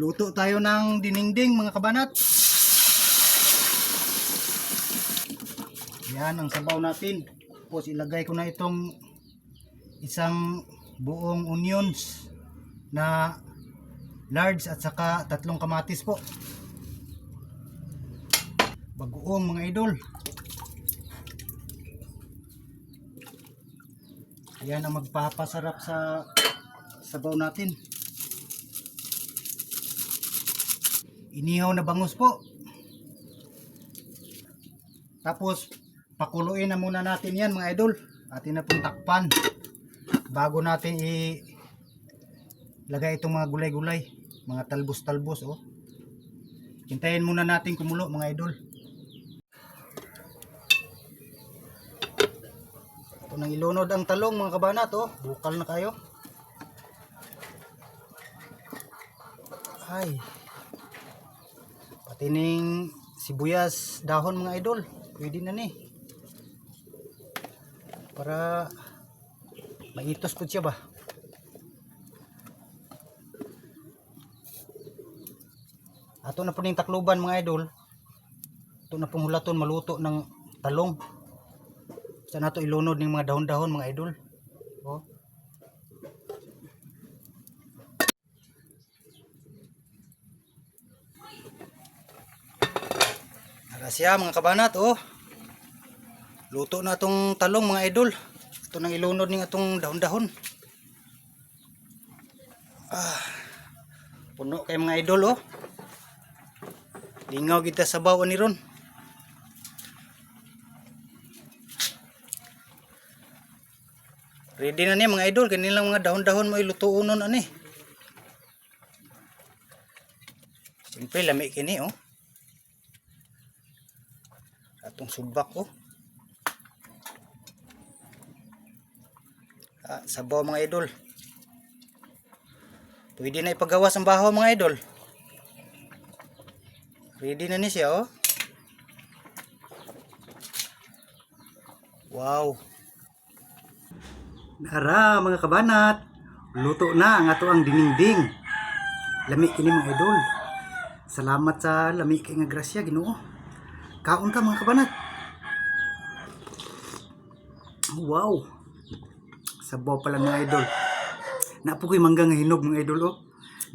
Luto tayo ng dinengdeng mga kabanat. Yan ang sabaw natin. Tapos ilagay ko na itong isang buong onions na large at saka 3 kamatis po. Bagoong mga idol. Yan ang magpapasarap sa sabaw natin. Inihaw na bangus po. Tapos pakuluin na muna natin yan mga idol. Atin na pong takpan bago natin ilagay itong mga gulay-gulay, mga talbos-talbos oh. Hintayin muna natin kumulo mga idol. Ito nang ilunod ang talong mga kabanat oh. Bukal na kayo. Ay. Tining sibuyas dahon mga idol, pwede na ni para maitos po siya ba. Ato na po ning takluban mga idol. Ito na pong hulaton maluto ng talong. Saan nato ilunod ng mga dahon-dahon mga idol oh. Siya mga kabanat oh. Luto na itong talong mga idol. Ito nang ilunod ng atong dahon-dahon. Puno kay mga idol oh. Lingaw kita sa bawan ni ron. Ready na ni mga idol. Kanilang mga dahon-dahon mo ilutuon nun ani. Siyempre lami kini oh. Atong subak oh. Sabaw mga idol. Pwede na ipagawas ang bahaw mga idol. Ready na ni siya oh. Wow. Nara mga kabanat. Luto na ang ato ang dinengdeng. Lami kini mga idol. Salamat sa lami kay nga grasya Ginoo. Kaon ka mga kabanat. Wow. Sabaw pala mga idol. Napo ko'y mangga nga hinog mga idol oh.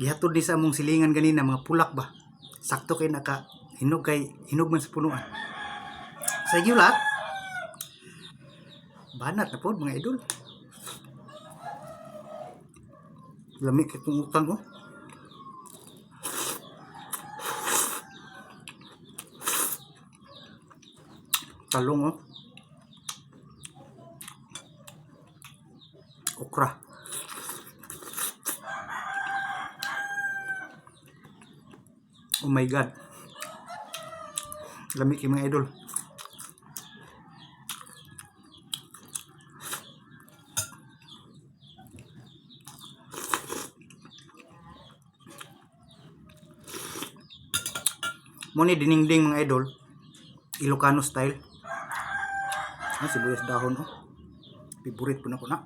Gihatod di sa among silingan ganina mga pulak ba. Sakto kay naka hinog kay hinog man sa punuan. Sa inyo lahat. Banat na po mga idol. Lamig kay kung utang oh. Talong oh. Okra. Oh my god. Lamig yung mga idol. Muni dinengdeng mga idol. Ilocano style. Sibuyas dahon oh. Favorite po na ko na.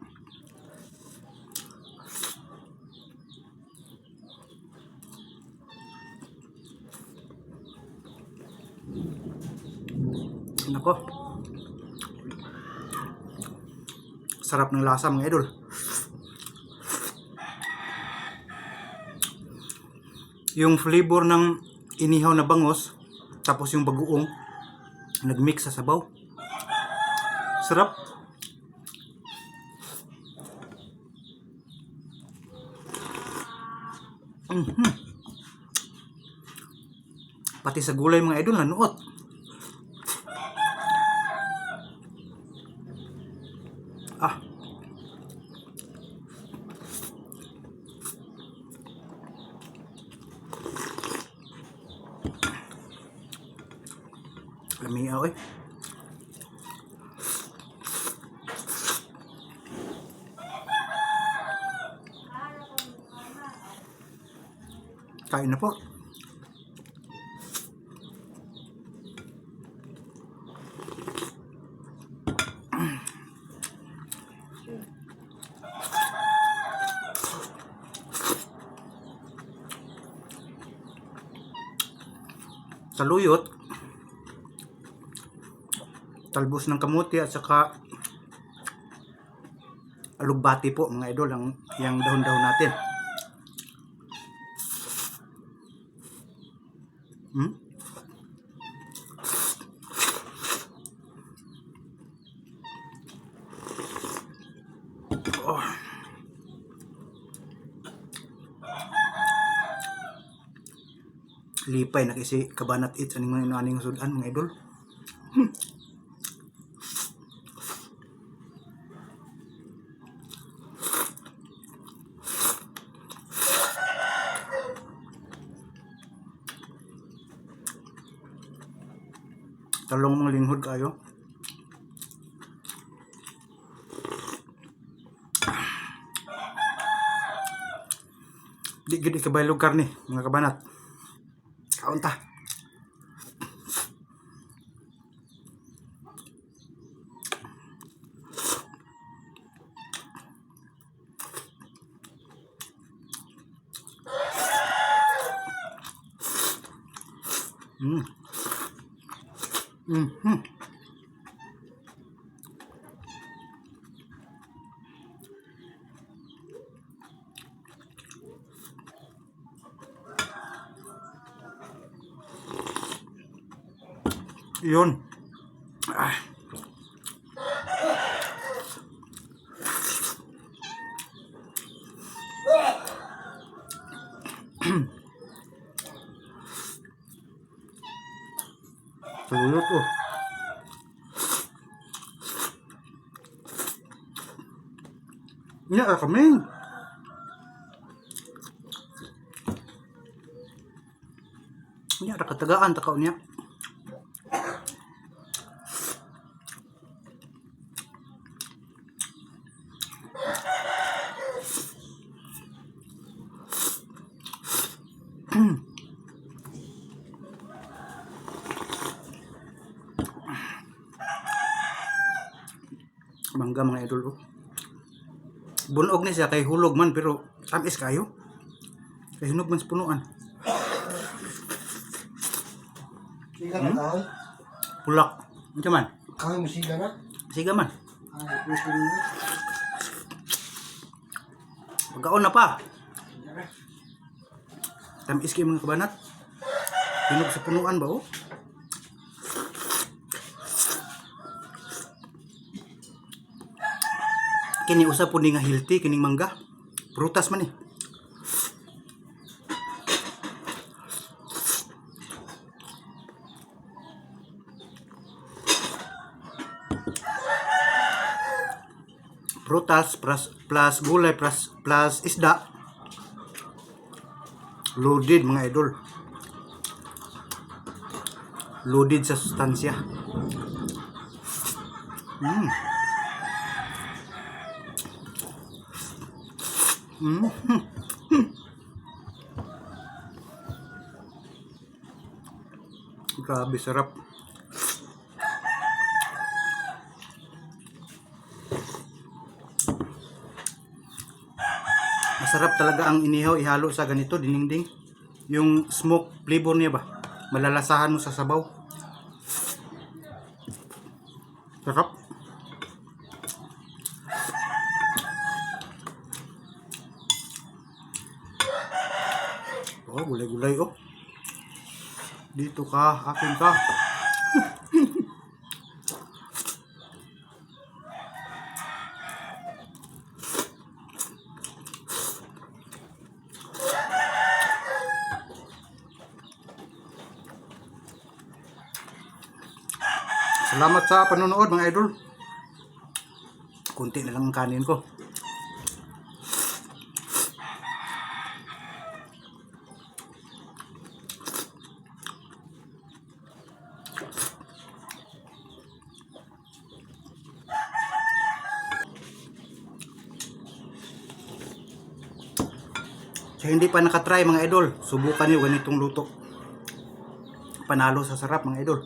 Nako. Sarap ng lasa mga idol. Yung flavor ng inihaw na bangos tapos yung bagoong nagmix sa sabaw. Sarap. Pati sa gulay mga idol nanuot. Lamiaw eh. Kain na po. saluyot, talbos ng kamuti at saka alugbati po mga idol ang yung dahon-dahon natin. Oh. Lipay na kasi kabanat it aning aning sudan mga idol. Talong mga linghod kayo. Di gid kabaylog karne mga kabanat. Kaon ta. Yun. Tulot oh. Nya kami. Nya katagaan takaw niya. Mangga mga idol oh. Bunog ni siya kay hulog man pero tamis kayo. Kay hinog man sa punuan. Siga na kahoy. Pulak. Ano man? Kahoy mo siga na. Siga man. Ay, gusto mo. Pagkaon na pa. Tamis kayo mga kabanat. Hinog sa punuan ba oh? Kini usa po ni nga healthy kining mangga. Prutas man eh. Prutas plus gulay plus isda. Loaded mga idol. Loaded sa sustansya. Grabe sarap. Masarap talaga ang inihaw ihalo sa ganito dinengding. Yung smoke flavor niya ba? Malalasahan mo sa sabaw. Sarap. Oh, gulay-gulay oh. Dito ka, akin ka. Salamat sa panonood mga idol. Kunti na lang ang kanin ko. Sa hindi pa nakatry mga idol, subukan nyo ganitong luto. Panalo sa sarap mga idol.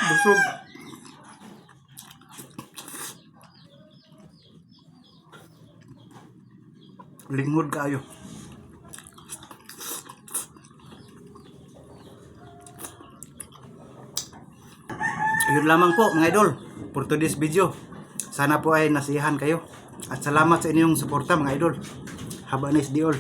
Busog. Lingod kaayo. Yun lamang po mga idol for today's video. Sana po ay nasiyahan kayo. At salamat sa inyong suporta mga idol. Have a nice day all.